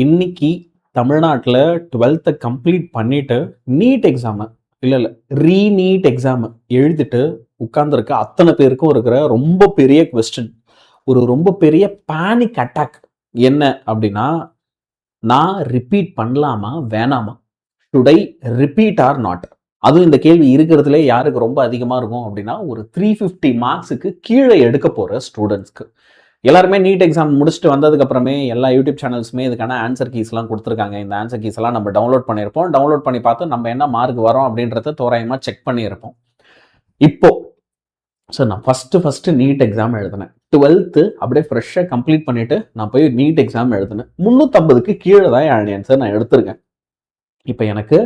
இன்னைக்கு தமிழ்நாட்டில் 12th complete பண்ணிட்டு நீட் எக்ஸாமு இல்லை ரீநீட் எக்ஸாமு எழுதிட்டு உட்கார்ந்துருக்க அத்தனை பேருக்கும் இருக்கிற ரொம்ப பெரிய கொஸ்டின், ரொம்ப பெரிய பேனிக் அட்டாக் என்ன அப்படின்னா, நான் ரிப்பீட் பண்ணலாமா வேணாமா, should I repeat or not? அதுவும் இந்த கேள்வி இருக்கிறதுல யாருக்கு ரொம்ப அதிகமாக இருக்கும் அப்படின்னா, ஒரு 350 மார்க்ஸுக்கு கீழே எடுக்க போகிற ஸ்டூடெண்ட்ஸ்க்கு. எல்லாருமே நீட் எக்ஸாம் முடிச்சுட்டு வந்ததுக்கு அப்புறமே எல்லா யூடியூப் சேனல்ஸுமே இதுக்கான ஆன்சர் கீஸ்லாம் கொடுத்துருக்காங்க. இந்த ஆன்சர் கீஸ் எல்லாம் நம்ம டவுன்லோட் பண்ணியிருப்போம். டவுன்லோட் பண்ணி பார்த்து நம்ம என்ன மார்க் வரோம் அப்படின்றத தோராயமாக செக் பண்ணியிருப்போம். இப்போ நான் ஃபஸ்ட்டு நீட் எக்ஸாம் எழுதினேன். 12th அப்படியே ஃப்ரெஷ்ஷாக கம்ப்ளீட் பண்ணிவிட்டு நான் போய் நீட் எக்ஸாம் எழுதினேன். 350க்கு கீழே தான் என் ஆன்சர் நான் எடுத்திருக்கேன். இப்போ எனக்கு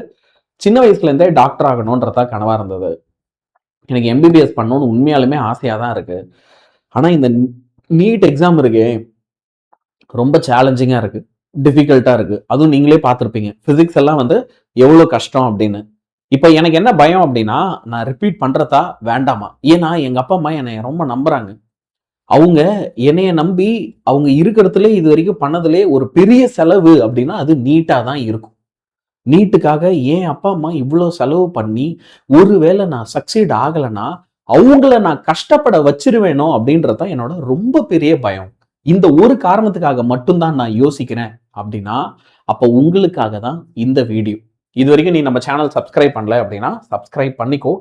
சின்ன வயசுலேருந்தே டாக்டர் ஆகணுன்றதா கனவாக இருந்தது. எனக்கு எம்பிபிஎஸ் பண்ணணும்னு உண்மையாலுமே ஆசையாக தான் இருக்குது. ஆனால் இந்த நீட் எக்ஸாம் இருக்கே ரொம்ப சேலஞ்சிங்காக இருக்குது, டிஃபிகல்ட்டாக இருக்குது. அதுவும் நீங்களே பார்த்துருப்பீங்க ஃபிசிக்ஸ் எல்லாம் எவ்வளோ கஷ்டம் அப்படின்னு. இப்போ எனக்கு என்ன பயம் அப்படின்னா, நான் ரிப்பீட் பண்ணுறதா வேண்டாமா? ஏன்னா எங்கள் அப்பா அம்மா என்னை ரொம்ப நம்புகிறாங்க. அவங்க என்னைய நம்பி அவங்க இருக்கிறதுலே இது வரைக்கும் பண்ணதுலே ஒரு பெரிய செலவு அப்படின்னா அது நீட்டாக தான் இருக்கும். நீட்டுக்காக ஏன் அப்பா அம்மா இவ்வளோ செலவு பண்ணி ஒருவேளை நான் சக்சீட் ஆகலைன்னா அவங்கள நான் கஷ்டப்பட வச்சிருவேனோ அப்படின்றதான் என்னோட ரொம்ப பெரிய பயம். இந்த ஒரு காரணத்துக்காக மட்டும்தான் நான் யோசிக்கிறேன் அப்படின்னா, அப்போ உங்களுக்காக தான் இந்த வீடியோ. இது வரைக்கும் நீ நம்ம சேனல் சப்ஸ்கிரைப் பண்ணல அப்படின்னா சப்ஸ்கிரைப் பண்ணிக்கோ.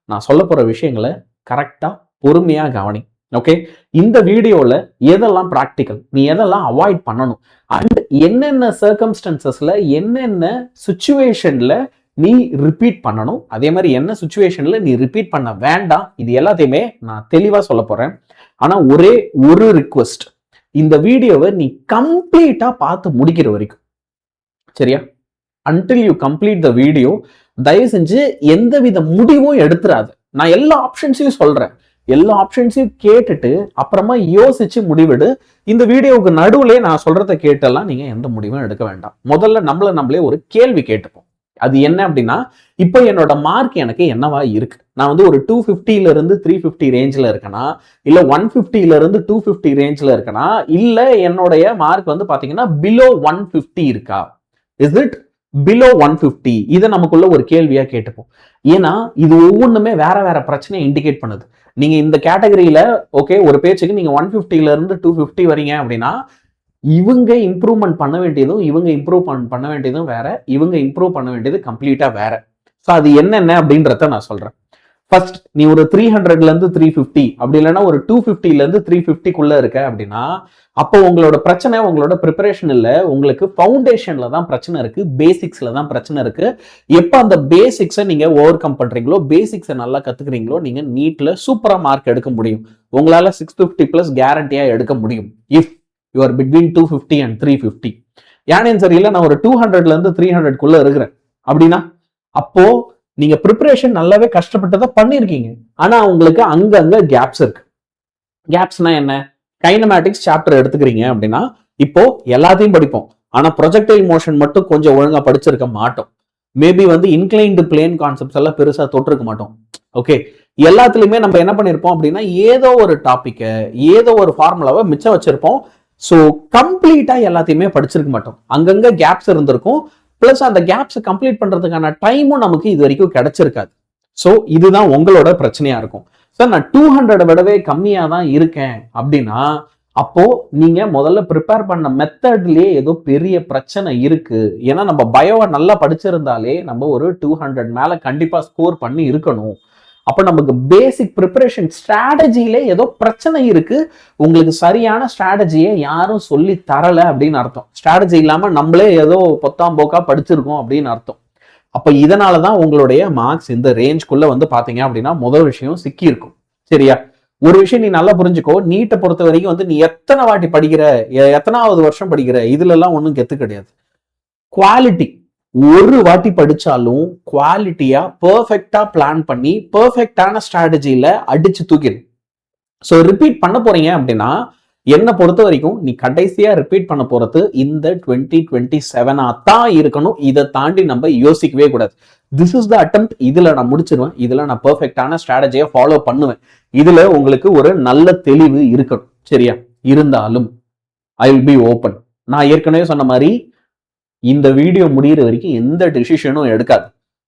நான் சொல்ல போற விஷயங்களை கரெக்டாக பொறுமையாக கவனி. ஓகே, இந்த வீடியோவில் எதெல்லாம் ப்ராக்டிக்கல், நீ எதெல்லாம் அவாய்ட் பண்ணணும், அண்ட் என்னென்ன சர்க்கம்ஸ்டன்சஸ்ல என்னென்ன சுச்சுவேஷன்ல நீ ரிப்பீட் பண்ணணும், அதே மாதிரி என்ன சுச்சுவேஷன்ல நீ ரிப்பீட் பண்ண வேண்டாம், இது எல்லாத்தையுமே நான் தெளிவாக சொல்ல போறேன். ஆனால் ஒரே ஒரு ரிக்வெஸ்ட், இந்த வீடியோவை நீ கம்ப்ளீட்டா பார்த்து முடிக்கிற வரைக்கும், சரியா? Until you complete the video தயவு செஞ்சு எந்தவித முடிவும் எடுத்துறாது. நான் எல்லா ஆப்ஷன்ஸையும் சொல்றேன், எல்லா ஆப்ஷன்ஸையும் கேட்டுட்டு அப்புறமா யோசிச்சு முடிவெடு. இந்த வீடியோவுக்கு நடுவுலே நான் சொல்றதை கேட்டெல்லாம் நீங்க எந்த முடிவும் எடுக்க வேண்டாம். முதல்ல நம்மளே ஒரு கேள்வி கேட்டுப்போம். அது என்ன அப்படின்னா, இப்போ என்னோட மார்க் எனக்கு என்னவா இருக்கு? நான் ஒரு 250ல இருந்து 350 ரேஞ்சில் இருக்கேனா, இல்ல 150ல இருந்து 250 ரேஞ்சில் இருக்கேனா, இல்ல என்னுடைய மார்க் பாத்தீங்கன்னா பிலோ 150 இருக்கா? Is it below 150? இதை நமக்குள்ள ஒரு கேள்வியா கேட்டுப்போம். ஏன்னா இது ஒவ்வொன்றுமே வேற வேற பிரச்சனையை இண்டிகேட் பண்ணுது. நீங்க இந்த கேட்டகரியில ஓகே, ஒரு பேச்சுக்கு நீங்க 150ல இருந்து 250 வரீங்க அப்படின்னா, இவங்க இம்ப்ரூவ்மெண்ட் பண்ண வேண்டியதும் இவங்க இம்ப்ரூவ் பண்ண வேண்டியதும் வேற, இவங்க இம்ப்ரூவ் பண்ண வேண்டியது கம்ப்ளீட்டா வேற. ஸோ அது என்னென்ன அப்படின்றத நான் சொல்றேன். ஃபர்ஸ்ட், நீ ஒரு 300ல இருந்து 350 அப்படி இல்லைன்னா ஒரு 250ல இருந்து 350க்குள்ள இருக்க அப்படின்னா, அப்போ உங்களோட பிரச்சனை உங்களோட ப்ரிப்பரேஷன் இல்லை, உங்களுக்கு ஃபவுண்டேஷன்ல தான் பிரச்சனை இருக்கு, பேசிக்ஸ்ல தான் பிரச்சனை இருக்கு. எப்போ அந்த பேசிக்ஸை நீங்க ஓவர் கம் பண்றீங்களோ, பேசிக்ஸை நல்லா கத்துக்கிறீங்களோ, நீங்க நீட்ல சூப்பரா மார்க் எடுக்க முடியும். உங்களால 650+ கேரண்டியா எடுக்க முடியும். If you are between 250 and 350. ஏன் சார் இல்லை நான் ஒரு 200ல இருந்து 300க்குள்ள இருக்கிறேன் அப்படின்னா, அப்போ நீங்க ப்ரிப்பரேஷன் நல்லாவே கஷ்டப்பட்டதை பண்ணிருக்கீங்க. ஆனா உங்களுக்கு அங்கங்க கேப்ஸ் இருக்கு. கேப்ஸ்னா என்ன? கைனமேட்டிக்ஸ் சாப்டர் எடுத்துக்கிறீங்க அப்படின்னா, இப்போ எல்லாத்தையும் படிப்போம், ஆனா ப்ரொஜெக்டைல் மோஷன் மட்டும் கொஞ்சம் ஒழுங்கா படிச்சிருக்க மாட்டோம். மேபி இன்க்ளைன்டு பிளேன் கான்செப்ட்ஸ் எல்லாம் பெருசா தொட்டிருக்க மாட்டோம். ஓகே, எல்லாத்துலயுமே நம்ம என்ன பண்ணிருப்போம் அப்படின்னா, ஏதோ ஒரு டாபிக், ஏதோ ஒரு ஃபார்முலாவை மிச்சம் வச்சிருப்போம். ஸோ கம்ப்ளீட்டா எல்லாத்தையுமே படிச்சிருக்க மாட்டோம், அங்கங்க கேப்ஸ் இருந்திருக்கும். பிளஸ் அந்த கேப்ஸ் கம்ப்ளீட் பண்றதுக்கான டைமும் நமக்கு இது வரைக்கும் கிடைச்சிருக்காது. ஸோ இதுதான் உங்களோட பிரச்சனையா இருக்கும். சார் நான் 200 விடவே கம்மியா தான் இருக்கேன் அப்படின்னா, அப்போ நீங்க முதல்ல ப்ரிப்பேர் பண்ண மெத்தட்லயே ஏதோ பெரிய பிரச்சனை இருக்கு. ஏன்னா நம்ம பயோவை நல்லா படிச்சிருந்தாலே நம்ம ஒரு 200 மேல கண்டிப்பா ஸ்கோர் பண்ணி இருக்கணும். அப்போ நமக்கு பேசிக் ப்ரிப்பரேஷன் ஸ்ட்ராட்டஜியில ஏதோ பிரச்சனை இருக்கு. உங்களுக்கு சரியான ஸ்ட்ராட்டஜியை யாரும் சொல்லி தரல அப்படின்னு அர்த்தம். ஸ்ட்ராட்டஜி இல்லாம நம்மளே ஏதோ பொத்தாம் போக்கா படிச்சிருக்கோம் அப்படின்னு அர்த்தம். அப்ப இதனாலதான் உங்களுடைய மார்க்ஸ் இந்த ரேஞ்ச்குள்ள பாத்தீங்க அப்படின்னா, முதல் விஷயம் சிக்கி இருக்கும். சரியா? ஒரு விஷயம் நீ நல்லா புரிஞ்சுக்கோ, நீட்டை பொறுத்த வரைக்கும் நீ எத்தனை வாட்டி படிக்கிற, எத்தனாவது வருஷம் படிக்கிற, இதுல எல்லாம் ஒன்றும் கெத்து கிடையாது. குவாலிட்டி, ஒரு வாட்டி படிச்சாலும் குவாலிட்டியா பெர்ஃபெக்டா பிளான் பண்ணி பெர்ஃபெக்டான ஸ்ட்ராட்டஜியில அடிச்சு தூக்கிடும். ஸோ ரிப்பீட் பண்ண போறீங்க அப்படின்னா, என்னை பொறுத்த வரைக்கும் நீ கடைசியா ரிப்பீட் பண்ண போறது இந்த 2027 தான் இருக்கணும். இதை தாண்டி நம்ம யோசிக்கவே கூடாது. திஸ் இஸ் த அட்டெம்ப்ட், இதுல நான் முடிச்சிருவேன், இதுல நான் பெர்ஃபெக்டான ஸ்ட்ராட்டஜியை ஃபாலோ பண்ணுவேன். இதுல உங்களுக்கு ஒரு நல்ல தெளிவு இருக்கணும். சரியா? இருந்தாலும் ஐ வில் பி ஓப்பன். நான் ஏற்கனவே சொன்ன மாதிரி இந்த வீடியோ முடிகிற வரைக்கும் எந்த டிசிஷனும் எடுக்காது.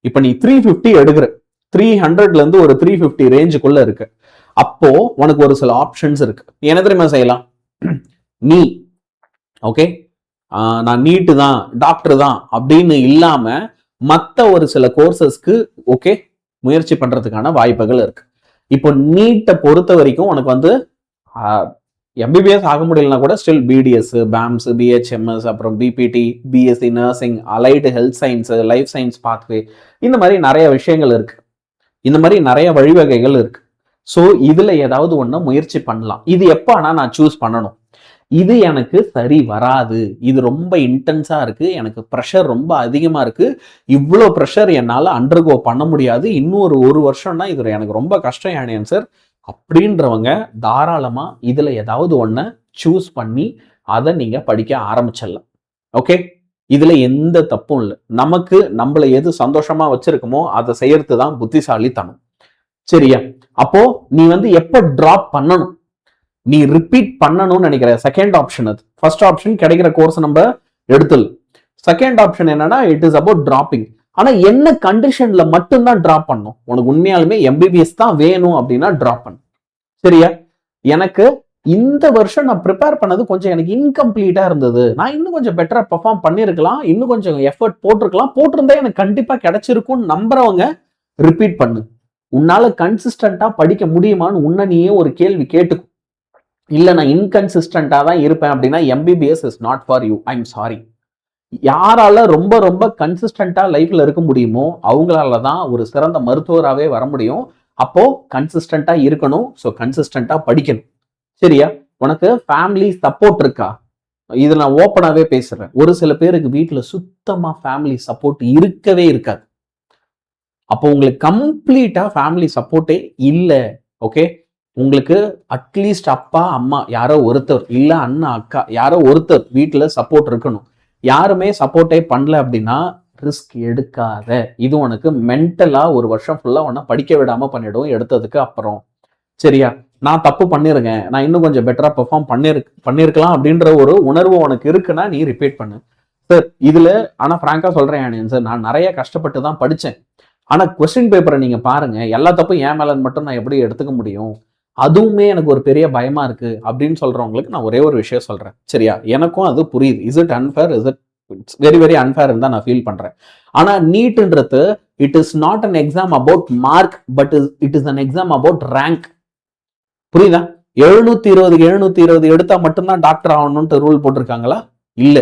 இப்ப நீ 350 எடுக்கிற, 300ல இருந்து ஒரு 350 ரேஞ்சுக்குள்ள இருக்கு. அப்போ உனக்கு ஒரு சில ஆப்ஷன்ஸ் இருக்கு. நீ என்ன தெரியுமா செய்யலாம்? நீ ஓகே நான் நீட்டு தான் டாக்டர் தான் அப்படின்னு இல்லாம மற்ற ஒரு சில கோர்சஸ்க்கு ஓகே முயற்சி பண்றதுக்கான வாய்ப்புகள் இருக்கு. இப்போ நீட்டை பொறுத்த வரைக்கும் உனக்கு வந்து எம்பிபிஎஸ் ஆக முடியலனா கூட ஸ்டில் பிடிஎஸ், பேம்ஸ், பிஹெச்எம்எஸ், அப்புறம் BPT, BSc nursing, allied health science, life science pathway, இந்த மாதிரி நிறைய விஷயங்கள் இருக்கு. இந்த மாதிரி நிறைய வழிவகைகள் இருக்கு. ஸோ இதுல ஏதாவது ஒண்ணு முயற்சி பண்ணலாம். இது எப்ப ஆனா நான் சூஸ் பண்ணணும்? இது எனக்கு சரி வராது, இது ரொம்ப இன்டென்ஸா இருக்கு, எனக்கு ப்ரெஷர் ரொம்ப அதிகமா இருக்கு, இவ்வளோ ப்ரெஷர் என்னால் அண்டர்கோ பண்ண முடியாது, இன்னும் ஒரு வருஷம்னா இது எனக்கு ரொம்ப கஷ்டம் யானேன் சார் அப்படின்றவங்க தாராளமா இதுல ஏதாவது ஒன்றை சூஸ் பண்ணி அதை நீங்க படிக்க ஆரம்பிச்சிடலாம். ஓகே, இதுல எந்த தப்பும் இல்லை. நமக்கு நம்மள எது சந்தோஷமா வச்சிருக்குமோ அதை செய்யறது தான் புத்திசாலித்தனம். சரியா? அப்போ நீ வந்து எப்ப டிராப் பண்ணணும், நீ ரிப்பீட் பண்ணணும்னு நினைக்கிற செகண்ட் ஆப்ஷன் அது. ஃபர்ஸ்ட் ஆப்ஷன் கிடைக்கிற கோர்ஸ் நம்ம எடுத்துல. செகண்ட் ஆப்ஷன் என்னன்னா இட் இஸ் அபவுட் டிராப்பிங். ஆனா என்ன கண்டிஷன்ல மட்டும்தான் டிராப் பண்ணும்? உனக்கு உண்மையாலுமே எம்பிபிஎஸ் தான் வேணும் அப்படின்னா டிராப் பண்ணு. சரியா? எனக்கு இந்த வருஷம் நான் ப்ரிப்பேர் பண்ணது கொஞ்சம் எனக்கு இன்கம்ப்ளீட்டா இருந்தது, நான் இன்னும் கொஞ்சம் பெட்டரா பெர்ஃபார்ம் பண்ணிருக்கலாம், இன்னும் கொஞ்சம் எஃபர்ட் போட்டிருந்தா எனக்கு கண்டிப்பா கிடைச்சிருக்கும்னு நம்புறவங்க ரிப்பீட் பண்ணு. உன்னால கன்சிஸ்டண்டா படிக்க முடியுமான்னு உன்ன நீயே ஒரு கேள்வி கேட்டுக்கும். இல்ல நான் இன்கன்சிஸ்டண்டா தான் இருப்பேன் அப்படின்னா MBBS is not for you. I am sorry. யாரால ரொம்ப ரொம்ப கன்சிஸ்டண்டா லைஃப்ல இருக்க முடியுமோ அவங்களால தான் ஒரு சிறந்த மருத்துவராகவே வர முடியும். அப்போ கன்சிஸ்டண்டா இருக்கணும். ஸோ கன்சிஸ்டண்டா படிக்கணும். சரியா? உனக்கு ஃபேமிலி சப்போர்ட் இருக்கா? இது நான் ஓப்பனாவே பேசுறேன். ஒரு சில பேருக்கு வீட்டுல சுத்தமா ஃபேமிலி சப்போர்ட் இருக்கவே இருக்காது. அப்போ உங்களுக்கு கம்ப்ளீட்டா ஃபேமிலி சப்போர்ட்டே இல்லை. ஓகே, உங்களுக்கு அட்லீஸ்ட் அப்பா அம்மா யாரோ ஒருத்தர், இல்ல அண்ணா அக்கா யாரோ ஒருத்தர் வீட்டுல சப்போர்ட் இருக்கணும். யாருமே சப்போர்ட்டே பண்ணல அப்படின்னா ரிஸ்க் எடுக்காத. இது உனக்கு மென்டலா ஒரு வருஷம் ஃபுல்லா உன்னை படிக்க விடாம பண்ணிடும் எடுத்ததுக்கு அப்புறம். சரியா? நான் தப்பு பண்ணிருக்கேன், நான் இன்னும் கொஞ்சம் பெட்டரா பெர்ஃபார்ம் பண்ணிருக்கலாம் அப்படின்ற ஒரு உணர்வு உனக்கு இருக்குன்னா நீ ரிப்பீட் பண்ணு. சார் இதுல ஆனா பிராங்கா சொல்றேன் சார், நான் நிறைய கஷ்டப்பட்டு தான் படிச்சேன். ஆனா கொஸ்டின் பேப்பரை நீங்க பாருங்க, எல்லா தப்பும் ஏன் மேலன்னு மட்டும் நான் எப்படி எடுத்துக்க முடியும்? அதுவுமே எனக்கு ஒரு பெரிய பயமா இருக்கு அப்படின்னு சொல்றவங்களுக்கு நான் ஒரே ஒரு விஷயம் சொல்றேன். சரியா? எனக்கும் அது புரியுது. Is it unfair? Is it very very unfair தான் நான் ஃபீல் பண்றேன். ஆனா நீட்ன்றது it is not an exam about mark, but it is an exam about rank. புரியுதா? 720 எடுத்தா மட்டும்தான் டாக்டர் ஆகணும்னு ரூல் போட்டிருக்காங்களா? இல்ல.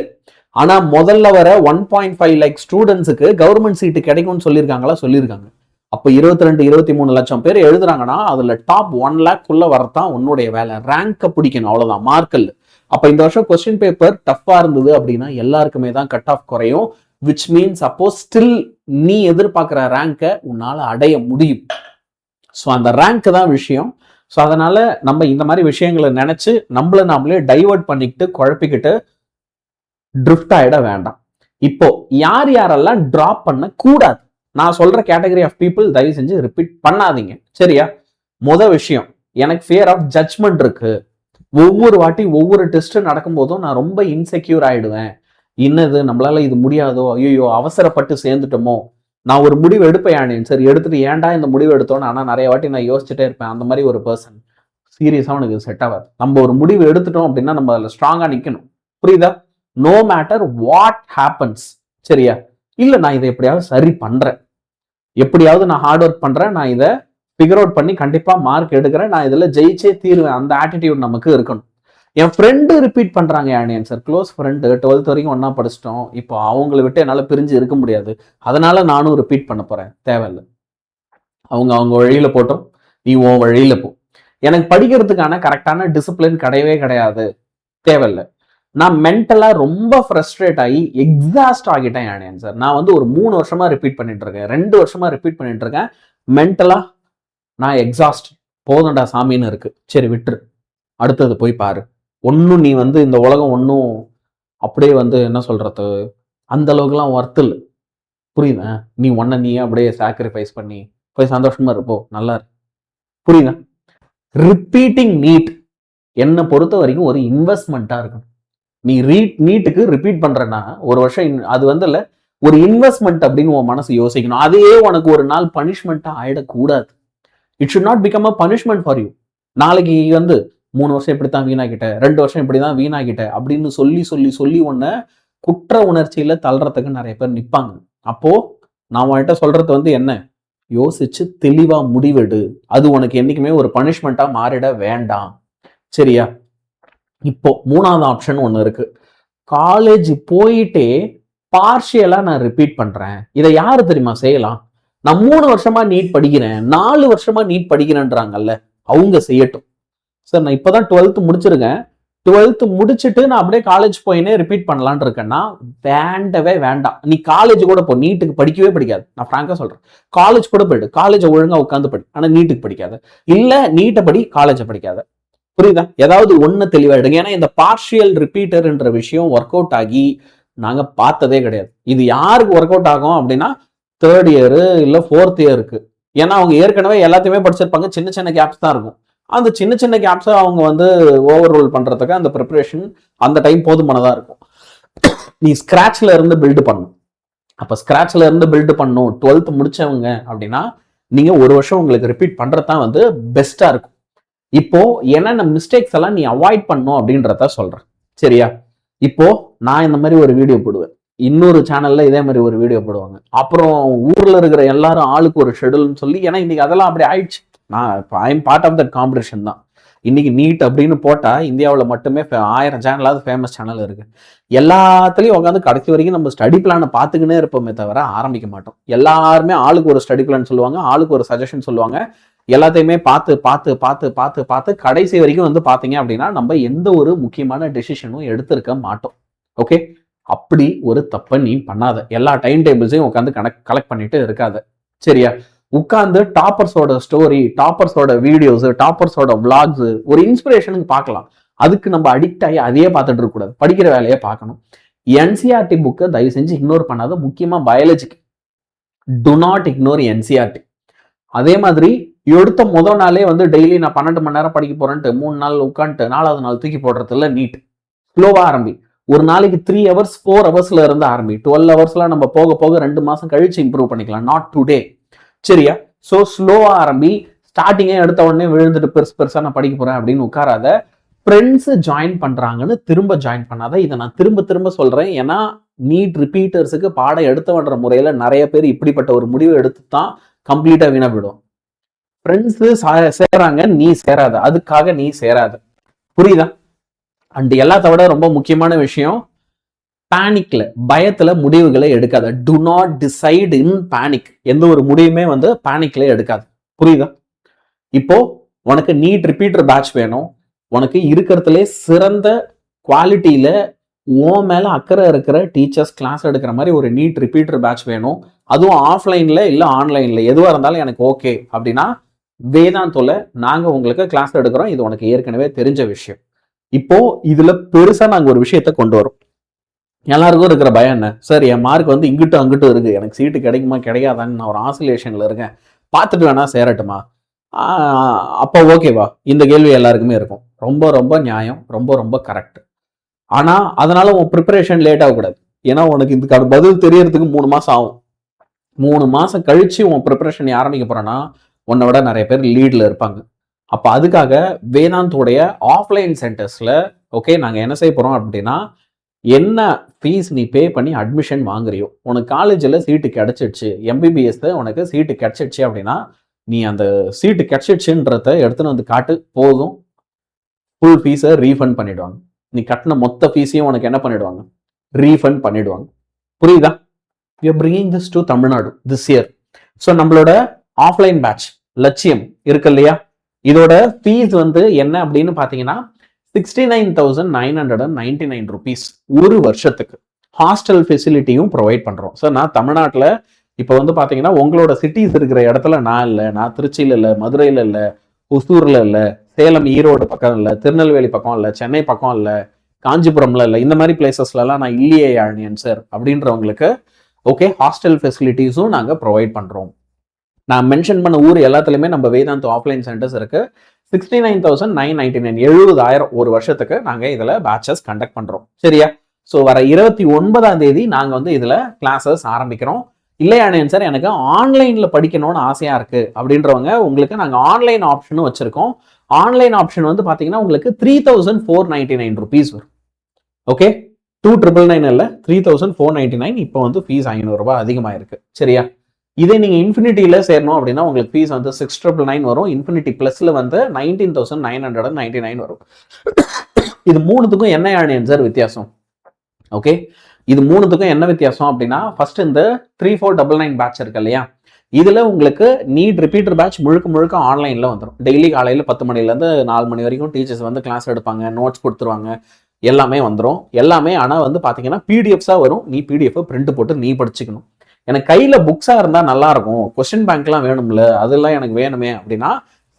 ஆனா முதல்ல வர 1.5 லைக் ஸ்டூடெண்ட்ஸுக்கு கவர்மெண்ட் சீட்டு கிடைக்கும்னு சொல்லியிருக்காங்களா? சொல்லியிருக்காங்க. அப்ப 22-23 லட்சம் பேர் எழுதுறாங்கன்னா அதுல டாப் 1 லேக்குள்ள வரத்தான் உன்னுடைய வேலை. ரேங்கை பிடிக்கணும், அவ்வளவுதான், மார்க்கல். அப்ப இந்த வருஷம் கொஸ்டின் பேப்பர் டஃப்பா இருந்தது அப்படின்னா எல்லாருக்குமே தான் கட் ஆஃப் குறையும். விச் மீன்ஸ் அப்போ ஸ்டில் நீ எதிர்பார்க்கிற ரேங்கை உன்னால அடைய முடியும். ஸோ அந்த ரேங்க் தான் விஷயம். ஸோ அதனால நம்ம இந்த மாதிரி விஷயங்களை நினைச்சு நம்மள நாமளே டைவர்ட் பண்ணிக்கிட்டு குழப்பிக்கிட்டு ட்ரிஃப்ட் ஆயிட வேண்டாம். இப்போ யாரெல்லாம் டிராப் பண்ண கூடாது, நான் சொல்ற கேட்டகரி ஆஃப் பீப்புள் தயவு செஞ்சு ரிப்பீட் பண்ணாதீங்க. சரியா? முதல் விஷயம், எனக்கு ஃபியர் ஆஃப் ஜட்ஜ்மெண்ட் இருக்கு. ஒவ்வொரு வாட்டி ஒவ்வொரு டெஸ்ட் நடக்கும் போதும் நான் ரொம்ப இன்செக்யூர் ஆயிடுவேன். என்னது நம்மளால இது முடியாதோ, ஐயோ அவசரப்பட்டு சேர்ந்துட்டோமோ, நான் ஒரு முடிவு எடுப்பேன் சரி, எடுத்துட்டு ஏன்டா இந்த முடிவு எடுத்தோன்னு ஆனா நிறைய வாட்டி நான் யோசிச்சுட்டே இருப்பேன். அந்த மாதிரி ஒரு பர்சன் சீரியஸா உனக்கு செட் ஆகாது. நம்ம ஒரு முடிவு எடுத்துட்டோம் அப்படின்னா நம்ம அதில் ஸ்ட்ராங்கா நிக்கணும். புரியுதா? No matter what happens. சரியா? இல்ல நான் இதை எப்படியாவது சரி பண்றேன், எப்படியாவது நான் ஹார்ட் ஒர்க் பண்றேன், நான் இதை ஃபிகர் அவுட் பண்ணி கண்டிப்பா மார்க் எடுக்கிறேன், நான் இதுல ஜெயிச்சே தீருவேன். அந்த ஆட்டிடியூட் நமக்கு இருக்கணும். என் ஃப்ரெண்டு ரிப்பீட் பண்றாங்க யானியன் சார், க்ளோஸ் ஃப்ரெண்டு 12th வரைக்கும் ஒன்னா படிச்சிட்டோம், இப்போ அவங்களை விட்டு என்னால பிரிஞ்சு இருக்க முடியாது, அதனால நானும் ரிப்பீட் பண்ண போறேன். தேவையில்லை, அவங்க வழியில போட்டோம், நீ உன் வழியில போ. எனக்கு படிக்கிறதுக்கான கரெக்டான டிசிப்ளின் கிடையவே கிடையாது, தேவையில்லை. நான் மென்டலா ரொம்ப ஃப்ரஸ்ட்ரேட் ஆகி எக்ஸாஸ்ட் ஆகிட்டேன் யானியன் சார். நான் வந்து ஒரு 3 வருஷமா ரிப்பீட் பண்ணிட்டு இருக்கேன், 2 வருஷமா ரிப்பீட் பண்ணிட்டு இருக்கேன். மென்டலா நான் எக்ஸாஸ்ட், போதண்டா சாமின்னு இருக்கு. சரி விட்டுரு, அடுத்தது போய் பாரு. ஒன்னும் நீ வந்து இந்த உலகம் ஒன்னும் அப்படியே வந்து என்ன சொல்றது அந்த அளவுக்குலாம் ஒர்த் இல்லை. புரியுதா? நீ நீயே அப்படியே சாக்ரிஃபைஸ் பண்ணி போய் சந்தோஷமா இருப்போ, நல்லா இருக்கு. புரியுதா? ரிப்பீட்டிங் நீட் என்னை பொறுத்த வரைக்கும் ஒரு இன்வெஸ்ட்மெண்ட்டா இருக்கணும். நீ நீட்டுக்கு ரிப்பீட் பண்றேன்னா ஒரு வருஷம் அது வந்து இல்ல ஒரு இன்வெஸ்ட்மெண்ட் அப்படின்னு உன் மனசு யோசிக்கணும். அதே உனக்கு ஒரு நாள் பனிஷ்மெண்ட்டா ஆயிடக்கூடாது. It should not become a punishment for you. நாளைக்கு வந்து 3 வருஷம் இப்படித்தான் வீணாக்கிட்ட, 2 வருஷம் இப்படிதான் வீணாக்கிட்ட அப்படின்னு சொல்லி சொல்லி சொல்லி உன்னை குற்ற உணர்ச்சியில தள்ளுறதுக்கு நிறைய பேர் நிப்பாங்க. அப்போ நான் உன்கிட்ட சொல்றது வந்து என்ன, யோசிச்சு தெளிவா முடிவெடு. அது உனக்கு என்னைக்குமே ஒரு பனிஷ்மெண்ட்டா மாறிட வேண்டாம். சரியா? இப்போ 3வது ஆப்ஷன் ஒன்று இருக்கு. காலேஜ் போயிட்டே பார்ஷியலா நான் ரிப்பீட் பண்றேன். இதை யாரு தெரியுமா செய்யலாம்? நான் 3 வருஷமா நீட் படிக்கிறேன், 4 வருஷமா நீட் படிக்கிறேன்றாங்கல்ல, அவங்க செய்யட்டும். சார் நான் இப்பதான் 12th முடிச்சிருக்கேன், 12th முடிச்சுட்டு நான் அப்படியே காலேஜ் போயினே ரிப்பீட் பண்ணலான் இருக்கேன்னா வேண்டவே வேண்டாம். நீ காலேஜ் கூட போ, நீட்டுக்கு படிக்கவே படிக்காது. நான் ஃப்ராங்கா சொல்றேன், காலேஜ் கூட போயிடு, காலேஜை ஒழுங்கா உட்காந்து படி, ஆனா நீட்டுக்கு படிக்காத. இல்ல நீட்டை படி, காலேஜை படிக்காத. புரியுதா? ஏதாவது ஒண்ணு தெளிவாயிடுங்க. ஏன்னா இந்த பார்ஷியல் ரிப்பீட்டர் என்ற விஷயம் ஒர்க் அவுட் ஆகி நாங்க பார்த்ததே கிடையாது. இது யாருக்கு ஒர்க் அவுட் ஆகும் அப்படின்னா 3rd இயர் இல்ல 4th இயருக்கு. ஏன்னா அவங்க ஏற்கனவே எல்லாத்தையுமே படிச்சிருப்பாங்க, சின்ன சின்ன கேப்ஸ் தான் இருக்கும். அந்த சின்ன சின்ன கேப்ஸை அவங்க வந்து ஓவர் ரோல் பண்றதுக்கு அந்த ப்ரிப்பரேஷன் அந்த டைம் போதுமானதா இருக்கும். நீ ஸ்கிராச்ல இருந்து பில்டு பண்ணும். அப்ப ஸ்கிராச்ல இருந்து பில்டு பண்ணும் 12th முடிச்சவங்க அப்படின்னா நீங்க ஒரு வருஷம் உங்களுக்கு ரிப்பீட் பண்றதுதான் வந்து பெஸ்டா இருக்கும். இப்போ என்னென்ன மிஸ்டேக்ஸ் எல்லாம் நீ அவாய்ட் பண்ணும் அப்படின்றத சொல்றேன். சரியா? இப்போ நான் இந்த மாதிரி ஒரு வீடியோ போடுவேன், இன்னொரு சேனல்ல இதே மாதிரி ஒரு வீடியோ போடுவாங்க, அப்புறம் ஊர்ல இருக்கிற எல்லாரும் ஆளுக்கு ஒரு ஷெடியூல்னு சொல்லி, ஏன்னா இன்னைக்கு அதெல்லாம் அப்படி ஆயிடுச்சு. நான் I am part of that competition தான். இன்னைக்கு நீட் அப்படின்னு போட்டா இந்தியாவில் மட்டுமே 1000 சேனலாவது ஃபேமஸ் சேனல் இருக்கு. எல்லாத்துலயும் உட்காந்து கடைசி வரைக்கும் நம்ம ஸ்டடி பிளானை பார்த்துக்கினே இருப்போமே தவிர ஆரம்பிக்க மாட்டோம். எல்லாருமே ஆளுக்கு ஒரு ஸ்டடி பிளான் சொல்லுவாங்க, ஆளுக்கு ஒரு சஜஷன் சொல்லுவாங்க. எல்லாத்தையுமே பார்த்து பார்த்து பார்த்து பார்த்து பார்த்து கடைசி வரைக்கும் வந்து பார்த்தீங்க அப்படின்னா நம்ம எந்த ஒரு முக்கியமான டெசிஷனும் எடுத்திருக்க மாட்டோம். ஓகே, அப்படி ஒரு தப்பை நீ பண்ணாத. எல்லா டைம் டேபிள்ஸையும் உட்காந்து கலெக்ட் பண்ணிட்டு இருக்காத. சரியா? உட்காந்து டாப்பர்ஸோட ஸ்டோரி, டாப்பர்ஸோட வீடியோஸ், டாப்பர்ஸோட விளாக்ஸ் ஒரு இன்ஸ்பிரேஷனுக்கு பார்க்கலாம். அதுக்கு நம்ம அடிக்ட் ஆகி அதையே பார்த்துட்டு இருக்க கூடாது, படிக்கிற வேலையை பார்க்கணும். என்சிஆர்டி புக்கை தயவு செஞ்சு இக்னோர் பண்ணாத. முக்கியமா பயாலஜிக்கு டு நாட் இக்னோர் என்சிஆர்டி. அதே மாதிரி எடுத்த முதல் நாளே வந்து டெய்லி நான் 12 மணி நேரம் படிக்க போறேன்ட்டு 3 நாள் உட்காந்துட்டு 4வது நாள் தூக்கி போடுறது இல்லை. நீட் ஸ்லோவா ஆரம்பி. ஒரு நாளைக்கு 3 hours 4 ஹவர்ஸ்ல இருந்து ஆரம்பி. 12 ஹவர்ஸ்லாம் நம்ம போக போக 2 மாசம் கழிச்சு இம்ப்ரூவ் பண்ணிக்கலாம், நாட் டுடே. சரியா? ஸோ ஸ்லோவா ஆரம்பி. ஸ்டார்டிங்கே எடுத்த உடனே விழுந்துட்டு பெருசு பெருசா நான் படிக்க போறேன் அப்படின்னு உட்காராத. ஃப்ரெண்ட்ஸ் ஜாயின் பண்றாங்கன்னு திரும்ப ஜாயின் பண்ணாத. இதை நான் திரும்ப திரும்ப சொல்றேன், ஏன்னா நீட் ரிப்பீட்டர்ஸுக்கு பாடம் எடுத்தவன்ற முறையில நிறைய பேர் இப்படிப்பட்ட ஒரு முடிவு எடுத்து தான் கம்ப்ளீட்டா வீணா போயிடும். ஃப்ரெண்ட்ஸ் சேராங்க, நீ சேராத, அதுக்காக நீ சேராத. புரியுதா? அண்ட் எல்லாத்த விட ரொம்ப முக்கியமான விஷயம், பேனிக்ல பயத்துல முடிவுகளை எடுக்காத. To not decide in panic. எந்த ஒரு முடிவுமே வந்து பேனிக்ல எடுக்காது. புரியுதா? இப்போ உனக்கு நீட் ரிப்பீட்டர் பேட்ச் வேணும், உனக்கு இருக்கிறதுலே சிறந்த குவாலிட்டியில உன் மேல அக்கறை இருக்கிற டீச்சர்ஸ் கிளாஸ் எடுக்கிற மாதிரி ஒரு நீட் ரிப்பீட்டர் பேட்ச் வேணும், அதுவும் ஆஃப்லைன்ல இல்ல ஆன்லைன்ல எதுவா இருந்தாலும் எனக்கு ஓகே அப்படின்னா வேதாந்தோல நாங்க உங்களுக்கு கிளாஸ் எடுக்கிறோம். இது உனக்கு ஏற்கனவே தெரிஞ்ச விஷயம். இப்போ இதுல பெருசா நாங்க ஒரு விஷயத்த கொண்டு வரோம். எல்லாருக்கும் இருக்கிற பயம் என்ன, சார் என் மார்க் வந்து இங்கிட்டும் அங்கிட்டும் இருக்கு, எனக்கு சீட்டு கிடைக்குமா கிடைக்காதான்னு நான் ஒரு ஆசிலேஷன்ல இருக்கேன், பார்த்துட்டு வேணா சேரட்டுமா, அப்போ ஓகேவா? இந்த கேள்வி எல்லாருக்குமே இருக்கும். ரொம்ப ரொம்ப நியாயம், ரொம்ப ரொம்ப கரெக்ட். ஆனா அதனால உன் ப்ரிப்பரேஷன் லேட் ஆகக்கூடாது. ஏன்னா உனக்கு இதுக்கான பதில் தெரியறதுக்கு 3 மாசம் ஆகும். 3 மாசம் கழிச்சு உன் ப்ரிப்பரேஷன் ஆரம்பிக்க போறேன்னா உன்னை விட நிறைய பேர் லீட்ல இருப்பாங்க. அப்ப அதுக்காக வேதாந்தோடைய ஆஃப்லைன் சென்டர்ஸ்ல ஓகே நாங்க என்ன செய்ய போறோம் அப்படின்னா, என்ன ஃபீஸ் நீ பே பண்ணி அட்மிஷன் வாங்குறியோ, உனக்கு காலேஜில் சீட்டு கிடைச்சிடுச்சு, எம்பிபிஎஸ் உனக்கு சீட்டு கிடைச்சிடுச்சு அப்படின்னா நீ அந்த சீட்டு கிடைச்சிடுச்சுன்றத எடுத்துன்னு வந்து காட்டு, போதும், ஃபுல் ஃபீஸை ரீஃபண்ட் பண்ணிடுவாங்க. நீ கட்டின மொத்த ஃபீஸையும் உனக்கு என்ன பண்ணிடுவாங்க, ரீஃபண்ட் பண்ணிடுவாங்க. புரியுதா? we are bringing this to Tamil Nadu this year. So நம்மளோட ஆஃப்லைன் பேட்ச் லட்சியம் இருக்கு இல்லையா, இதோட ஃபீஸ் வந்து என்ன அப்படின்னு பார்த்தீங்கன்னா 69,999 rupees ஒரு வருஷத்துக்கு. ஹாஸ்டல் ஃபெசிலிட்டியும் ப்ரொவைட் பண்ணுறோம். சார் நான் தமிழ்நாட்டில் இப்போ வந்து பார்த்தீங்கன்னா உங்களோட சிட்டிஸ் இருக்கிற இடத்துல நான் இல்லை, நான் திருச்சியில் இல்லை, மதுரையில் இல்லை, ஒசூரில் இல்லை, சேலம் ஈரோடு பக்கம் இல்லை, திருநெல்வேலி பக்கம் இல்லை, சென்னை பக்கம் இல்லை, காஞ்சிபுரம்ல இல்லை, இந்த மாதிரி பிளேசஸ்லாம் நான் இல்லையே யாழ்னியன் சார் அப்படின்றவங்களுக்கு ஓகே ஹாஸ்டல் ஃபெசிலிட்டிஸும் நாங்கள் ப்ரொவைட் பண்ணுறோம். நான் மென்ஷன் பண்ண ஊர் எல்லாத்துலேயுமே நம்ம வேதாந்த் ஆஃப்லைன் சென்டர்ஸ் இருக்குது. 69,999 70,000 ஒரு வருஷத்துக்கு நாங்கள் இதில் பேட்சஸ் கண்டக்ட் பண்ணுறோம். சரியா? ஸோ வர 29ஆம் தேதி நாங்கள் வந்து இதில் கிளாஸஸ் ஆரம்பிக்கிறோம். இல்லையானேன் சார் எனக்கு ஆன்லைனில் படிக்கணும்னு ஆசையாக இருக்குது அப்படின்றவங்க உங்களுக்கு நாங்கள் ஆன்லைன் ஆப்ஷனும் வச்சுருக்கோம். ஆன்லைன் ஆப்ஷன் வந்து பார்த்தீங்கன்னா உங்களுக்கு 3,499 ருபீஸ் வரும். ஓகே, 2,999 இல்லை, 3,499. இப்போ வந்து ஃபீஸ் 500 ரூபாய் அதிகமாக இருக்குது. சரியா? இதே நீங்கள் இன்ஃபினிட்டியில் சேரணும் அப்படின்னா உங்களுக்கு ஃபீஸ் வந்து 6,999 வரும். இன்ஃபினிட்டி ப்ளஸில் வந்து 19,999 வரும். இது மூணுத்துக்கும் என்ன ஆனியன் சார் வித்தியாசம்? ஓகே, இது மூணுத்துக்கும் என்ன வித்தியாசம் அப்படின்னா, ஃபர்ஸ்ட் இந்த 3,499 பேட்ச் இருக்கு இல்லையா, இதில் உங்களுக்கு நீட் ரிப்பீட்டர் பேட்ச் முழுக்க முழுக்க ஆன்லைனில் வந்துடும். டெய்லி காலையில் 10 மணிலேருந்து 4 மணி வரைக்கும் டீச்சர்ஸ் வந்து கிளாஸ் எடுப்பாங்க, நோட்ஸ் கொடுத்துருவாங்க, எல்லாமே வந்துடும். எல்லாமே ஆனால் வந்து பார்த்தீங்கன்னா பிடிஎஃப்ஸாக வரும். நீ பிடிஎஃப் பிரிண்ட் போட்டு நீ படிச்சுக்கணும். எனக்கு கையில் புக்ஸாக இருந்தால் நல்லாயிருக்கும், கொஸ்டின் பேங்க்லாம் வேணும்ல, அதெல்லாம் எனக்கு வேணுமே அப்படின்னா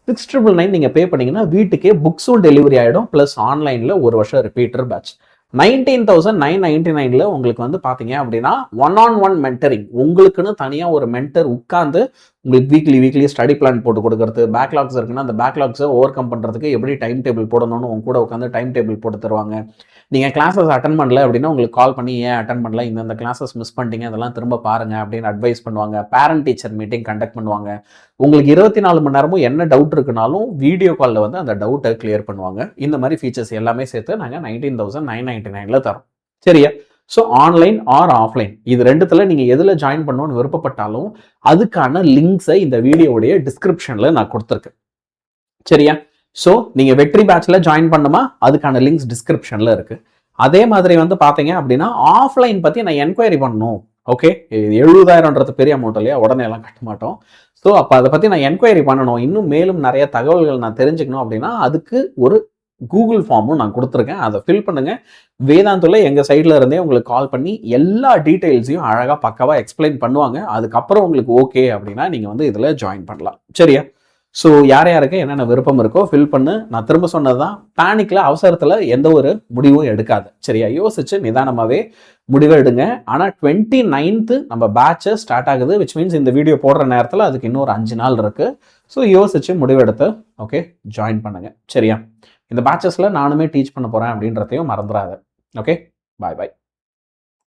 6,999 நீங்கள் பே பண்ணிங்கன்னா வீட்டுக்கே புக்ஸும் டெலிவரி ஆகிடும். ப்ளஸ் ஆன்லைனில் ஒரு வருஷம் ரிப்பீட்டர் பேட்ச் 19,999 உங்களுக்கு வந்து பார்த்தீங்க அப்படின்னா 1-on-1 மென்டரிங். உங்களுக்குன்னு தனியாக ஒரு மென்டர் உட்காந்து உங்களுக்கு வீக்லி ஸ்டடி பிளான் போட்டு கொடுக்கறது, பேக்லாக்ஸ் இருக்குன்னா அந்த பேக்லாக்ஸை ஓவர் கம் பண்ணுறதுக்கு எப்படி டைம் டேபிள் போடணும்னு உங்க கூட உட்காந்து டைம் டேபிள் போட்டு தருவாங்க. நீங்கள் கிளாஸஸ் அட்டன் பண்ணல அப்படின்னா உங்களுக்கு கால் பண்ணி ஏன் அட்டன் பண்ணல, இந்த கிளாஸஸ் மிஸ் பண்ணிட்டீங்க, அதெல்லாம் திரும்ப பாருங்க அப்படின்னு அட்வைஸ் பண்ணுவாங்க. பேரண்ட் டீச்சர் மீட்டிங் கண்டக்ட் பண்ணுவாங்க. உங்களுக்கு 24 மணி நேரமும் என்ன டவுட் இருக்குனாலும் வீடியோ காலில் வந்து அந்த டவுட்டை கிளியர் பண்ணுவாங்க. இந்த மாதிரி ஃபீச்சர்ஸ் எல்லாமே சேர்த்து நாங்கள் 19,999 தரோம். சரியா? ஸோ ஆன்லைன் ஆர் ஆஃப்லைன் இது ரெண்டுத்துல நீங்கள் எதில் ஜாயின் பண்ணணும்னு விருப்பப்பட்டாலும் அதுக்கான லிங்க்ஸை இந்த வீடியோடைய டிஸ்கிரிப்ஷனில் நான் கொடுத்துருக்கேன். சரியா? ஸோ நீங்கள் வெற்றி பேட்சில் ஜாயின் பண்ணுமா, அதுக்கான லிங்க்ஸ் டிஸ்கிரிப்ஷனில் இருக்குது. அதே மாதிரி வந்து பார்த்தீங்க அப்படின்னா ஆஃப்லைன் பற்றி நான் என்கொயரி பண்ணணும். ஓகே, 70,000ன்றது பெரிய அமௌண்ட் இல்லையா, உடனே எல்லாம் கட்ட மாட்டோம். ஸோ அப்போ அதை பற்றி நான் என்கொயரி பண்ணணும், இன்னும் மேலும் நிறைய தகவல்கள் நான் தெரிஞ்சுக்கணும் அப்படின்னா அதுக்கு ஒரு கூகுள் ஃபார்மும் நான் கொடுத்துருக்கேன். அதை ஃபில் பண்ணுங்கள். வேதாந்தில் எங்கள் சைடில் இருந்தே உங்களுக்கு கால் பண்ணி எல்லா டீட்டெயில்ஸையும் அழகாக பக்காவாக எக்ஸ்பிளைன் பண்ணுவாங்க. அதுக்கப்புறம் உங்களுக்கு ஓகே அப்படின்னா நீங்கள் வந்து இதில் ஜாயின் பண்ணலாம். சரியா? ஸோ யார் யாருக்கு என்னென்ன விருப்பம் இருக்கோ ஃபில் பண்ணு. நான் திரும்ப சொன்னது தான், பேனிக்கில் அவசரத்தில் எந்த ஒரு முடிவும் எடுக்காது. சரியா? யோசிச்சு நிதானமாகவே முடிவு எடுங்க. ஆனால் 29th நம்ம பேட்சை ஸ்டார்ட் ஆகுது, விச் மீன்ஸ் இந்த வீடியோ போடுற நேரத்தில் அதுக்கு இன்னொரு 5 நாள் இருக்குது. ஸோ யோசிச்சு முடிவெடுத்து ஓகே ஜாயின் பண்ணுங்க. சரியா? இந்த பேட்சஸில் நானுமே டீச் பண்ண போகிறேன் அப்படின்றதையும் மறந்துடாது. ஓகே, பாய் பாய்.